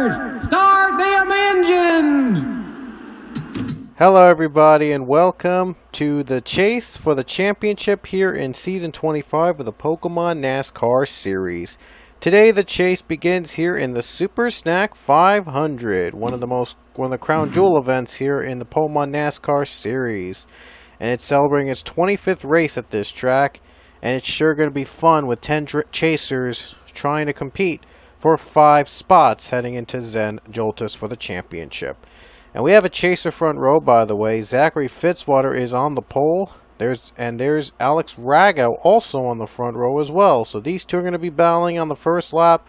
Racers, start them engines! Hello everybody and welcome to the chase for the championship here in Season 25 of the Pokemon NASCAR series. Today the chase begins here in the Super Snack 500, one of the crown jewel events here in the Pokemon NASCAR series. And it's celebrating its 25th race at this track, and it's sure going to be fun with 10 chasers trying to compete for 5 spots heading into Zen Joltis for the championship. And we have a chaser front row, by the way. Zachary Fitzwater is on the pole. There's Alex Rago also on the front row as well. So these two are going to be battling on the first lap.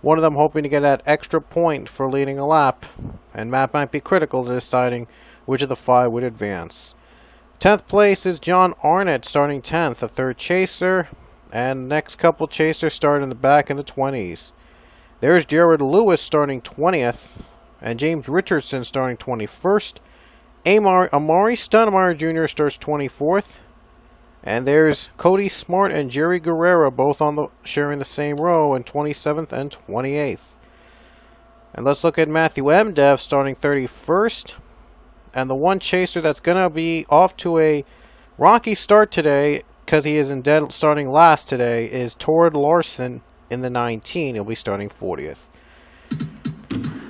One of them hoping to get that extra point for leading a lap. And that might be critical to deciding which of the 5 would advance. 10th place is John Arnott starting 10th, a third chaser. And next couple chasers start in the back in the 20s. There's Jared Lewis starting 20th. And James Richardson starting 21st. Amari Stoudemire Jr. starts 24th. And there's Cody Smart and Jerry Guerrero both sharing the same row in 27th and 28th. And let's look at Matthew Emdev starting 31st. And the one chaser that's going to be off to a rocky start today, because he is in dead starting last today, is Tord Larson in the 19. He'll be starting 40th.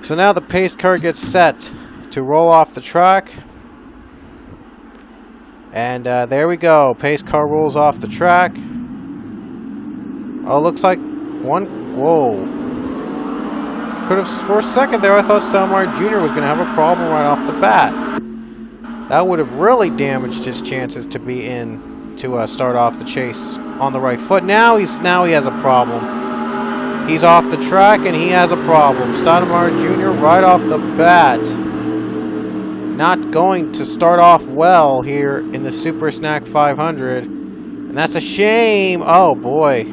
So now the pace car gets set to roll off the track. And there we go. Pace car rolls off the track. Oh, looks like one. Whoa. For a second there, I thought Stoudemire Jr. was going to have a problem right off the bat. That would have really damaged his chances to be in to start off the chase on the right foot. Now he has a problem. He's off the track and he has a problem. Stoudemire Jr. right off the bat. Not going to start off well here in the Super Snack 500. And that's a shame. Oh boy.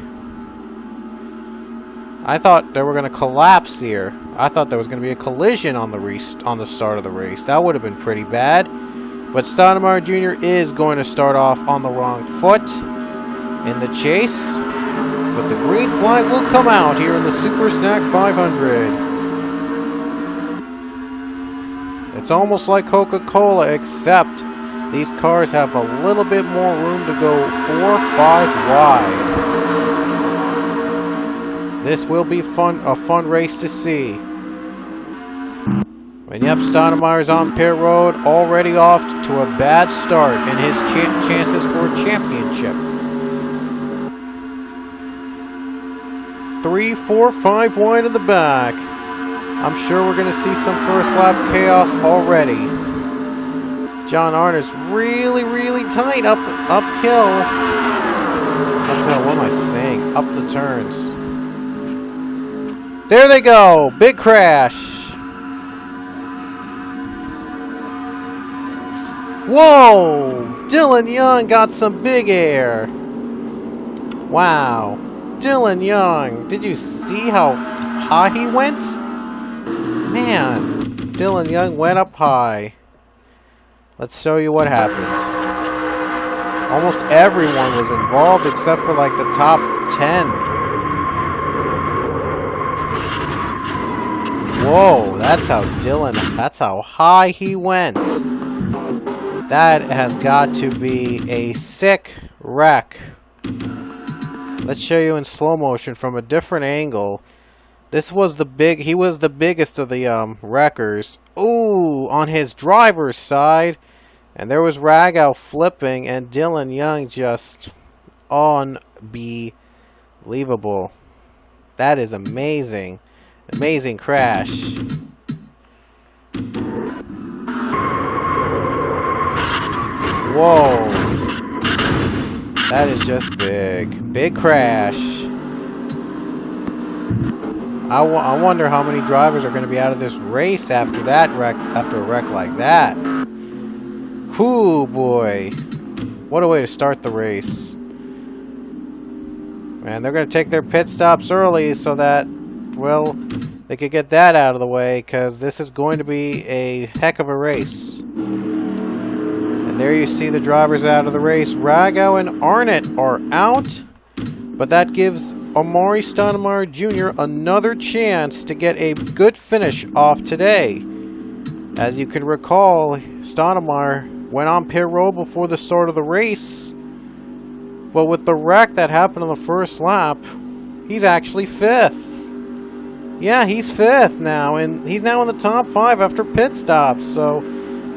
I thought they were going to collapse here. I thought there was going to be a collision on the start of the race. That would have been pretty bad. But Stoudemire Jr. is going to start off on the wrong foot in the chase. But the green flag will come out here in the Super Snack 500. It's almost like Coca-Cola, except these cars have a little bit more room to go 4-5 wide. This will be a fun race to see. And yep, Stoudemire's on pit road, already off to a bad start in his chances for a championship. 3, 4, 5 wide in the back. I'm sure we're going to see some first lap chaos already. John Arnott's really, really tight uphill. What am I saying? Up the turns. There they go. Big crash. Whoa! Dylan Young got some big air. Wow. Dylan Young. Did you see how high he went? Man. Dylan Young went up high. Let's show you what happened. Almost everyone was involved except for like the top 10. Whoa, that's how high he went. That has got to be a sick wreck. Let's show you in slow motion from a different angle. He was the biggest of the wreckers. Ooh, on his driver's side. And there was Rago flipping and Dylan Young just unbelievable. That is amazing. Amazing crash. Whoa. That is just big. Big crash. I wonder how many drivers are going to be out of this race after that wreck, after a wreck like that. Whoo, boy. What a way to start the race. Man, they're going to take their pit stops early so that, well, they could get that out of the way, because this is going to be a heck of a race. And there you see the drivers out of the race. Rago and Arnott are out. But that gives Amari Stoudemire Jr. another chance to get a good finish off today. As you can recall, Stoudemire went on pit road before the start of the race. But with the wreck that happened on the first lap, he's actually 5th. Yeah, he's 5th now, and he's now in the top 5 after pit stops. So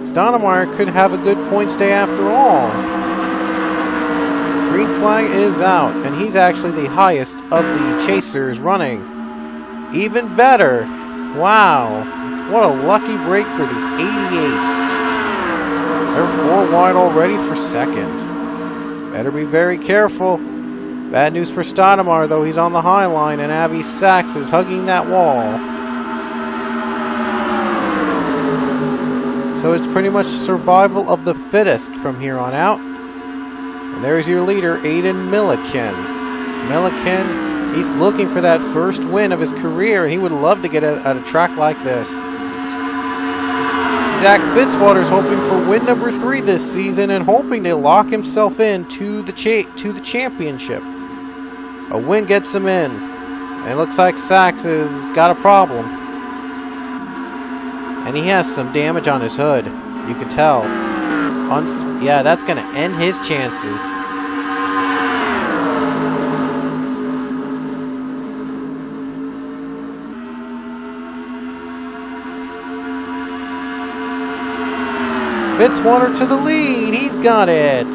Stoudemire could have a good points day after all. Green flag is out, and he's actually the highest of the chasers running. Even better. Wow. What a lucky break for the 88. They're 4 wide already for second. Better be very careful. Bad news for Stoudemire, though. He's on the high line, and Avi Sachs is hugging that wall. So it's pretty much survival of the fittest from here on out. And there's your leader, Aiden Milliken. Milliken, he's looking for that first win of his career, and he would love to get at a track like this. Zach Fitzwater's hoping for win number 3 this season and hoping to lock himself in to the championship. A win gets him in. And it looks like Sachs has got a problem. And he has some damage on his hood. You can tell. Yeah, that's going to end his chances. Fitzwater to the lead. He's got it.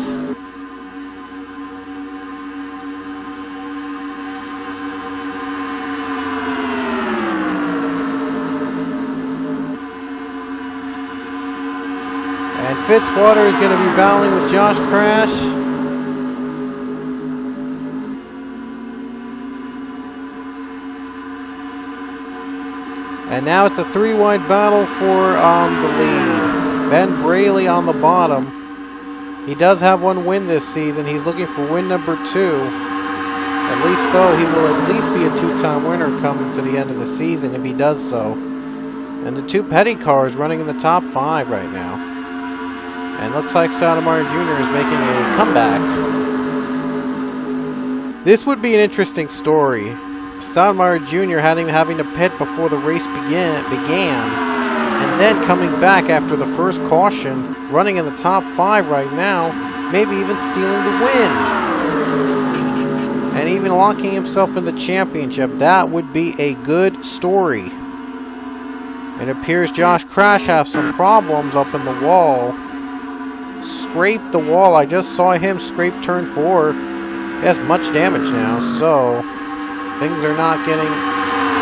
And Fitzwater is going to be battling with Josh Crash. And now it's a 3-wide battle for the lead. Ben Braley on the bottom. He does have 1 win this season. He's looking for win number 2. At least though, he will at least be a 2-time winner coming to the end of the season if he does so. And the 2 Petty cars running in the top 5 right now. And looks like Stoudemire Jr. is making a comeback. This would be an interesting story. Stoudemire Jr. having to pit before the race began, and then coming back after the first caution, running in the top 5 right now, maybe even stealing the win. And even locking himself in the championship. That would be a good story. It appears Josh Crash has some problems up in the wall. Scraped the wall. I just saw him scrape turn 4. He has much damage now, so things are not getting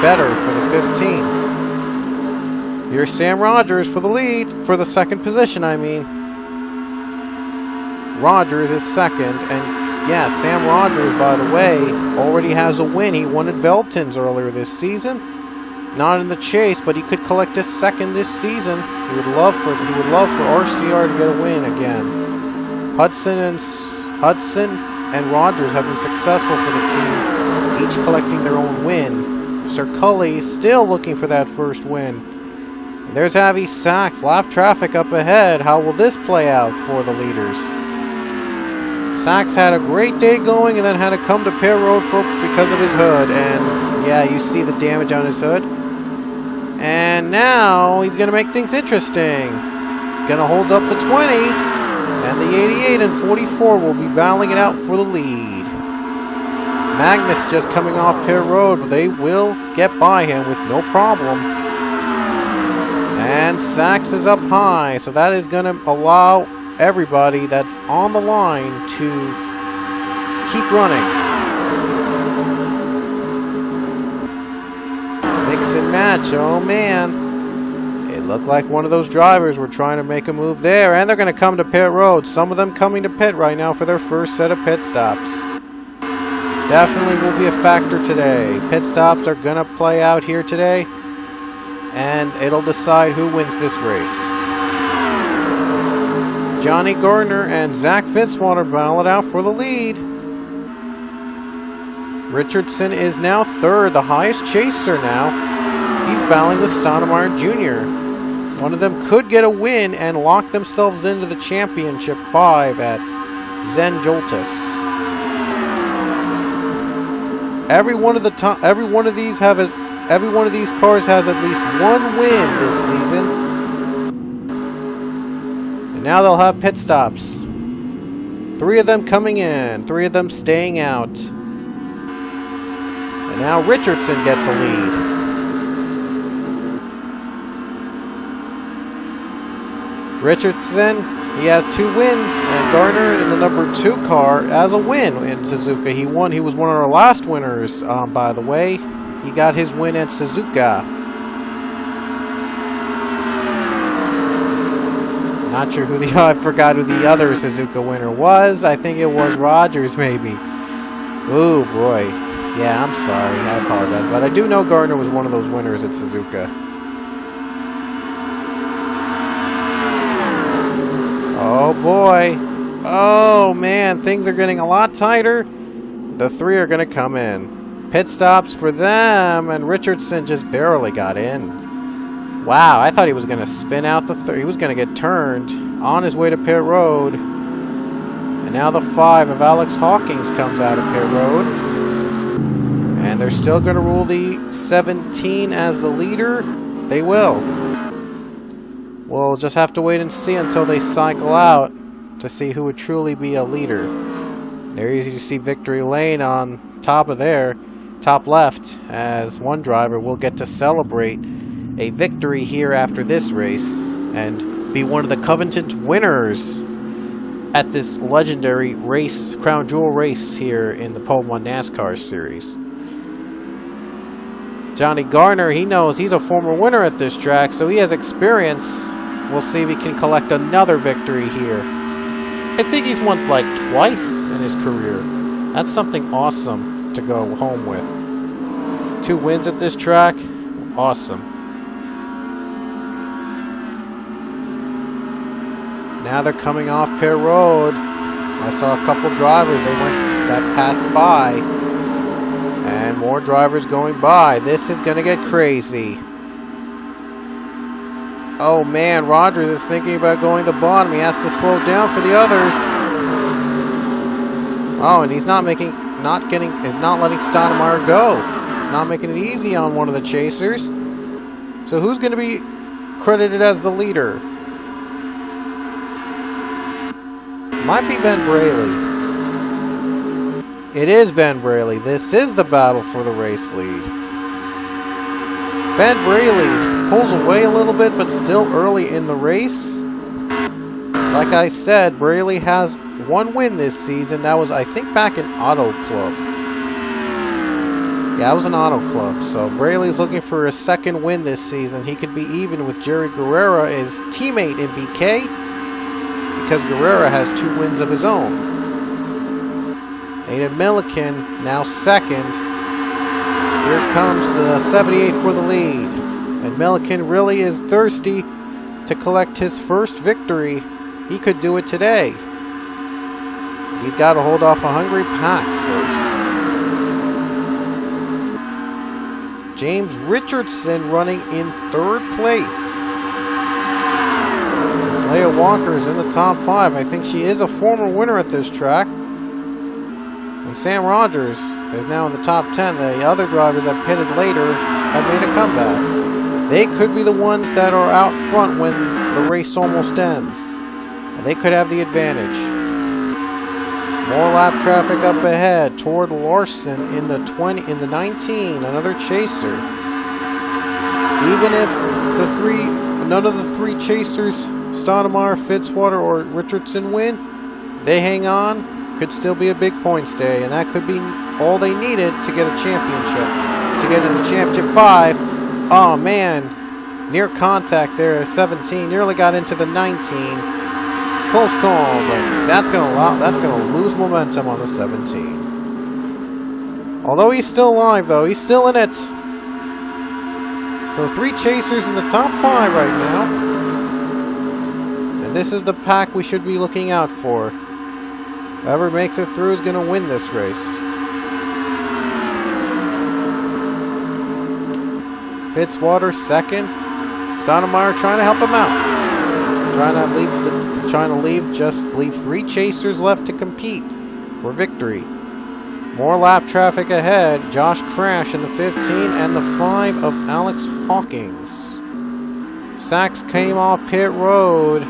better for the 15. Here's Sam Rogers for the lead, for the second position, I mean. Rogers is second, and yeah, Sam Rogers, by the way, already has a win. He won at Velton's earlier this season. Not in the chase, but he could collect his second this season. He would love for RCR to get a win again. Hudson and Rogers have been successful for the team, each collecting their own win. Sir Cully still looking for that first win. And there's Avi Sachs, lap traffic up ahead. How will this play out for the leaders? Sachs had a great day going and then had to come to pit road because of his hood. And yeah, you see the damage on his hood. And now he's going to make things interesting. Going to hold up the 20. And the 88 and 44 will be battling it out for the lead. Magnus just coming off pit road, but they will get by him with no problem. And Sachs is up high, so that is going to allow everybody that's on the line to keep running. Mix and match, oh man. It looked like one of those drivers were trying to make a move there, and they're going to come to pit road. Some of them coming to pit right now for their first set of pit stops. Definitely will be a factor today. Pit stops are going to play out here today, and it'll decide who wins this race. Johnny Gardner and Zach Fitzwater battle it out for the lead. Richardson is now third, the highest chaser now. He's battling with Stoudemire Jr. One of them could get a win and lock themselves into the championship 5 at Zen Joltis. Every one of these cars has at least one win this season. And now they'll have pit stops. 3 of them coming in, 3 of them staying out. And now Richardson gets a lead. Richardson, he has 2 wins, and Garner in the number 2 car has a win in Suzuka. He won. He was one of our last winners, by the way. He got his win at Suzuka. Not sure who I forgot who the other Suzuka winner was. I think it was Rogers, maybe. Oh boy. Yeah, I'm sorry. I apologize, but I do know Gardner was one of those winners at Suzuka. Oh boy. Oh man, things are getting a lot tighter. The 3 are going to come in. Pit stops for them, and Richardson just barely got in. Wow, I thought he was going to spin out the 3. He was going to get turned on his way to pit road. And now the 5 of Alex Hawkins comes out of pit road. And they're still going to rule the 17 as the leader. They will. We'll just have to wait and see until they cycle out to see who would truly be a leader. There you see victory lane on top of there, top left, as one driver will get to celebrate a victory here after this race and be one of the coveted winners at this legendary race, Crown Jewel race here in the Pokemon NASCAR series. Johnny Garner, he knows he's a former winner at this track, so he has experience. We'll see if he can collect another victory here. I think he's won like twice in his career. That's something awesome to go home with. 2 wins at this track. Awesome. Now they're coming off pit road. I saw a couple drivers that passed by. And more drivers going by. This is going to get crazy. Oh man, Rogers is thinking about going to the bottom. He has to slow down for the others. Oh, and he's not letting Stoudemire go. Not making it easy on one of the chasers. So who's going to be credited as the leader? Might be Ben Braley. It is Ben Braley. This is the battle for the race lead. Ben Braley pulls away a little bit, but still early in the race. Like I said, Braley has 1 win this season. That was, I think, back in Auto Club. Yeah, it was an Auto Club. So Braley's looking for a 2nd win this season. He could be even with Jerry Guerrera, his teammate in BK, because Guerrera has 2 wins of his own. Aiden Milliken now 2nd. Here comes the 78 for the lead. And Milliken really is thirsty to collect his first victory. He could do it today. He's got to hold off a hungry pack first. James Richardson running in 3rd place. Leia Walker is in the top 5. I think she is a former winner at this track. And Sam Rogers is now in the top 10. The other drivers that pitted later have made a comeback. They could be the ones that are out front when the race almost ends. And they could have the advantage. More lap traffic up ahead toward Larson in the 19, another chaser. Even if none of the 3 chasers, Stoudemire, Fitzwater, or Richardson win, they hang on, could still be a big points day, and that could be all they needed to get a championship, to get in the championship 5. Oh man, near contact there at 17, nearly got into the 19. Close call, but that's gonna lose momentum on the 17. Although he's still alive, though, he's still in it. So 3 chasers in the top 5 right now. And this is the pack we should be looking out for. Whoever makes it through is going to win this race. Fitzwater 2nd. Stoudemire trying to help him out. Trying to leave 3 chasers left to compete for victory. More lap traffic ahead. Josh Crash in the 15 and the 5 of Alex Hawkins. Sachs came off pit road.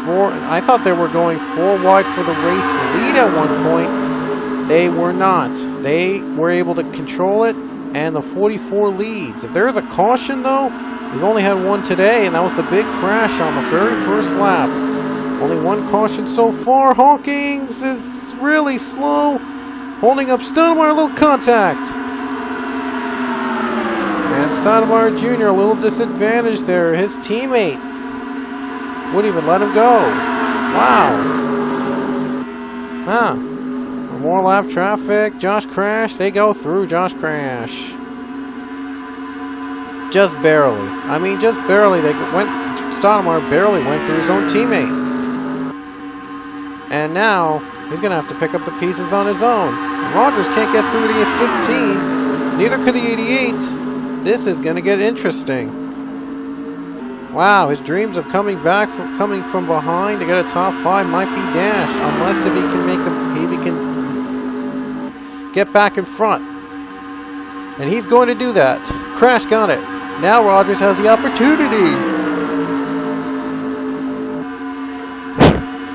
I thought they were going 4 wide for the race lead at one point. They were not. They were able to control it, and the 44 leads. If there is a caution, though, we've only had one today, and that was the big crash on the very first lap. Only one caution so far. Hawkins is really slow, holding up Stoudemire, a little contact. And Stoudemire Jr. a little disadvantaged there. His teammate wouldn't even let him go. Wow. Huh. More lap traffic. Josh Crash. They go through Josh Crash. Just barely. I mean, just barely. Stoudemire barely went through his own teammate. And now, he's going to have to pick up the pieces on his own. Rogers can't get through the 15. Neither could the 88. This is going to get interesting. Wow, his dreams of coming from behind to get a top 5 might be dashed, unless if he can get back in front. And he's going to do that. Crash got it. Now Rogers has the opportunity.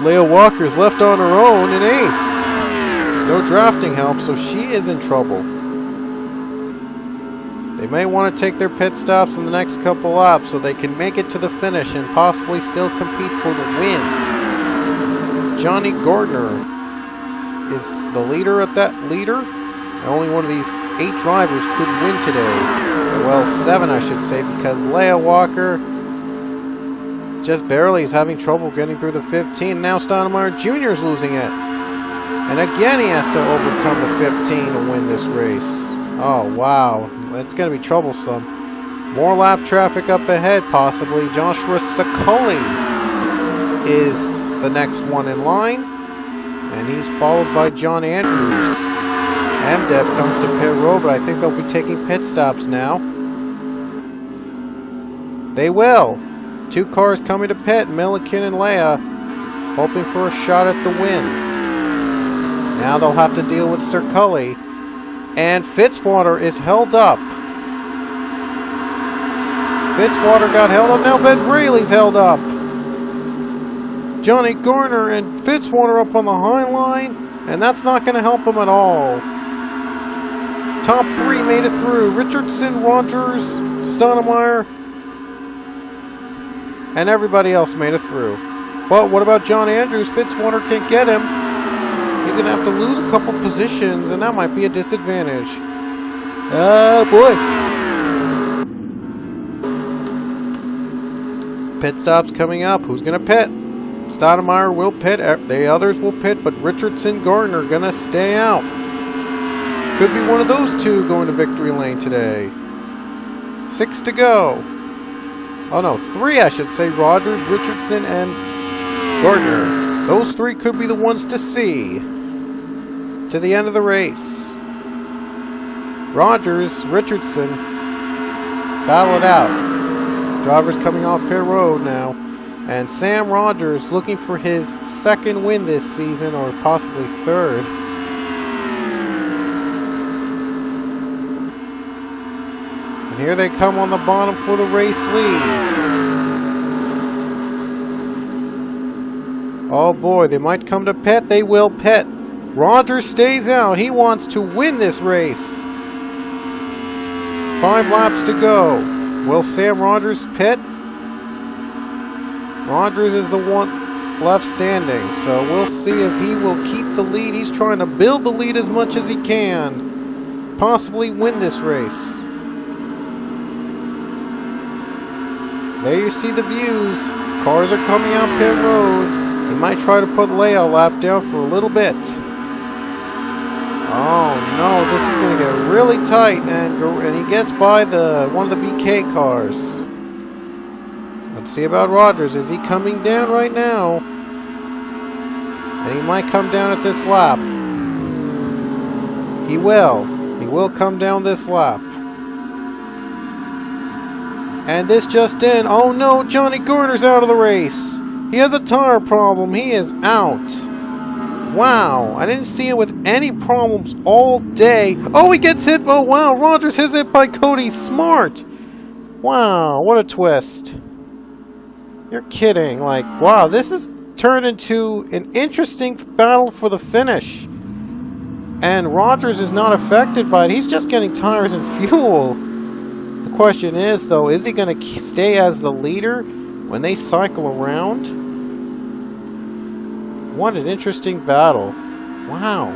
Leah Walker's left on her own in 8th. No drafting help, so she is in trouble. They may want to take their pit stops in the next couple laps so they can make it to the finish and possibly still compete for the win. Johnny Gardner is the leader at that leader. Only one of these 8 drivers could win today. Well, 7 I should say, because Leah Walker just barely is having trouble getting through the 15. Now Stoudemire Jr. is losing it. And again he has to overcome the 15 to win this race. Oh, wow. It's going to be troublesome. More lap traffic up ahead, possibly. Joshua Sakoli is the next one in line. And he's followed by John Andrews. MDev comes to pit road, but I think they'll be taking pit stops now. They will. 2 cars coming to pit, Milliken and Leia, hoping for a shot at the win. Now they'll have to deal with Sir Cully. And Fitzwater is held up. Fitzwater got held up. Now Ben Braley's held up. Johnny Garner and Fitzwater up on the high line. And that's not going to help him at all. Top 3 made it through. Richardson, Rogers, Stoudemire, and everybody else made it through. But what about John Andrews? Fitzwater can't get him. He's going to have to lose a couple positions, and that might be a disadvantage. Oh, boy. Pit stops coming up. Who's going to pit? Stoudemire will pit. The others will pit, but Richardson, Gardner going to stay out. Could be one of those 2 going to victory lane today. 6 to go. Oh, no, 3, I should say. Rogers, Richardson, and Gardner. Those 3 could be the ones to see to the end of the race. Rogers, Richardson, battle it out. Drivers coming off pit road now. And Sam Rogers looking for his 2nd win this season, or possibly 3rd. And here they come on the bottom for the race lead. Oh boy, they might come to pit. They will pit. Rogers stays out. He wants to win this race. 5 laps to go. Will Sam Rogers pit? Rogers is the one left standing, so we'll see if he will keep the lead. He's trying to build the lead as much as he can. Possibly win this race. There you see the views. Cars are coming out pit road. He might try to put Leia a lap down for a little bit. Oh no, this is going to get really tight, and he gets by one of the BK cars. Let's see about Rogers. Is he coming down right now? And he might come down at this lap. He will. He will come down this lap. And this just in. Oh no, Johnny Garner's out of the race. He has a tire problem. He is out. Wow, I didn't see him with any problems all day. Oh, he gets hit. Oh, wow, Rogers is hit by Cody Smart. Wow, what a twist. You're kidding. Like, wow, this has turned into an interesting battle for the finish. And Rogers is not affected by it. He's just getting tires and fuel. The question is, though, is he going to stay as the leader when they cycle around? What an interesting battle. Wow.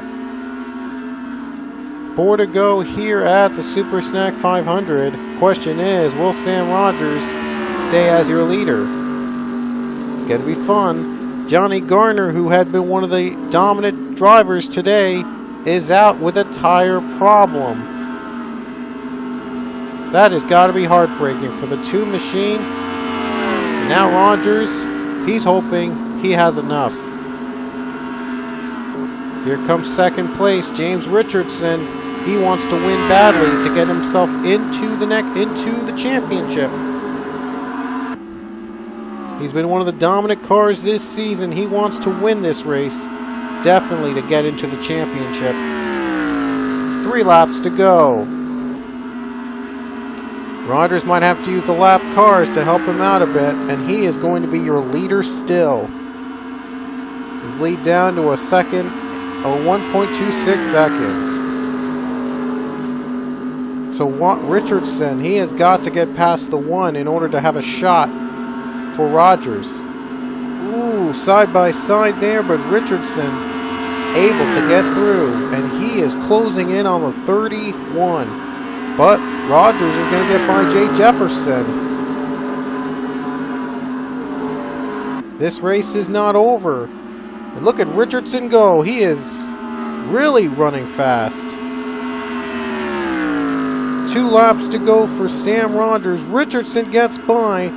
4 to go here at the Super Snack 500. Question is, will Sam Rogers stay as your leader? It's going to be fun. Johnny Garner, who had been one of the dominant drivers today, is out with a tire problem. That has got to be heartbreaking for the 2 machine. Now Rogers, he's hoping he has enough. Here comes second place, James Richardson. He wants to win badly to get himself into the championship. He's been one of the dominant cars this season. He wants to win this race, definitely to get into the championship. 3 laps to go. Rogers might have to use the lap cars to help him out a bit, and he is going to be your leader still. His lead down to a second, 1.26 seconds. So Richardson, he has got to get past the 1 in order to have a shot for Rogers. Ooh, side by side there, but Richardson able to get through, and he is closing in on the 31. But Rogers is going to get by Jay Jefferson. This race is not over. And look at Richardson go. He is really running fast. 2 laps to go for Sam Rogers. Richardson gets by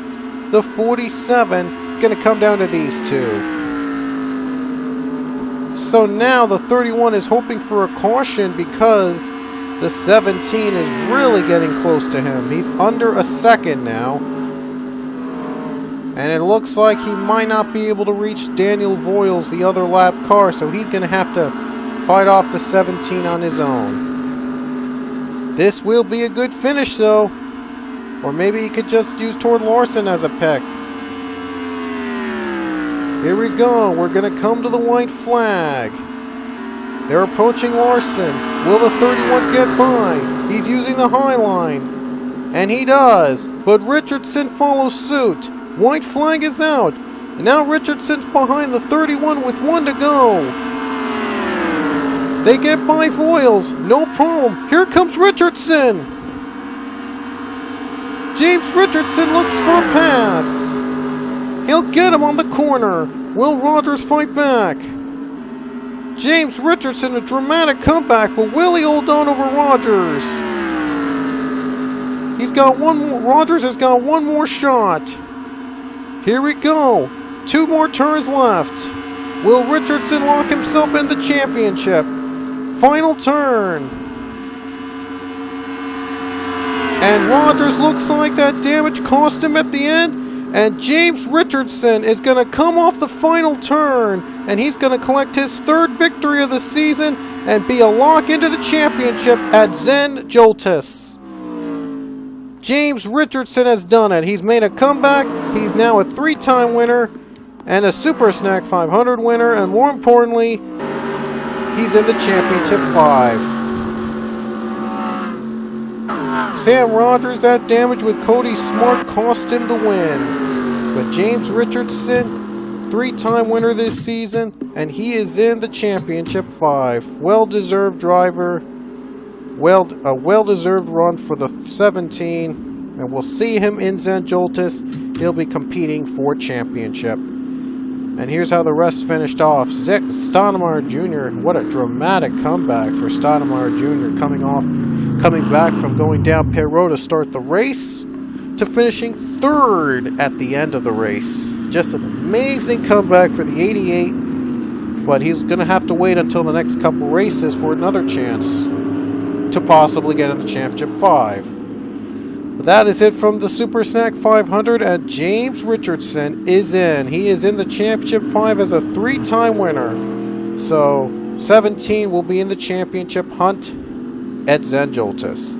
the 47. It's going to come down to these 2. So now the 31 is hoping for a caution because the 17 is really getting close to him. He's under a second now. And it looks like he might not be able to reach Daniel Voiles, the other lap car, so he's going to have to fight off the 17 on his own. This will be a good finish, though. Or maybe he could just use Tord Larson as a pick. Here we go. We're going to come to the white flag. They're approaching Larson. Will the 31 get by? He's using the high line. And he does. But Richardson follows suit. White flag is out. And now Richardson's behind the 31 with 1 to go. They get by Voiles. No problem. Here comes Richardson. James Richardson looks for a pass. He'll get him on the corner. Will Rogers fight back? James Richardson, a dramatic comeback, but will he hold on over Rogers? He's got one more. Rogers has got 1 more shot. Here we go. 2 more turns left. Will Richardson lock himself in the championship? Final turn. And Rogers looks like that damage cost him at the end. And James Richardson is going to come off the final turn. And he's going to collect his 3rd victory of the season and be a lock into the championship at Zen Joltis. James Richardson has done it. He's made a comeback. He's now a 3-time winner and a Super Snack 500 winner. And more importantly, he's in the Championship 5. Sam Rogers, that damage with Cody Smart cost him the win. But James Richardson, 3-time winner this season, and he is in the Championship 5. Well-deserved driver. A well-deserved run for the 17, and we'll see him in Zen Joltis. He'll be competing for championship. And here's how the rest finished off. Stoudemire Jr., what a dramatic comeback for Stoudemire Jr. coming back from going down pit road to start the race to finishing 3rd at the end of the race. Just an amazing comeback for the 88, but he's going to have to wait until the next couple races for another chance to possibly get in the Championship 5. But that is it from the Super Snack 500, and James Richardson is in. He is in the Championship 5 as a 3-time winner. So 17 will be in the championship hunt at Zandvoorts.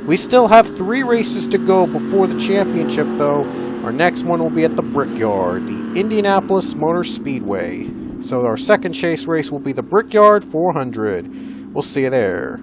We still have 3 races to go before the championship though. Our next one will be at the Brickyard, the Indianapolis Motor Speedway. So our second chase race will be the Brickyard 400. We'll see you there.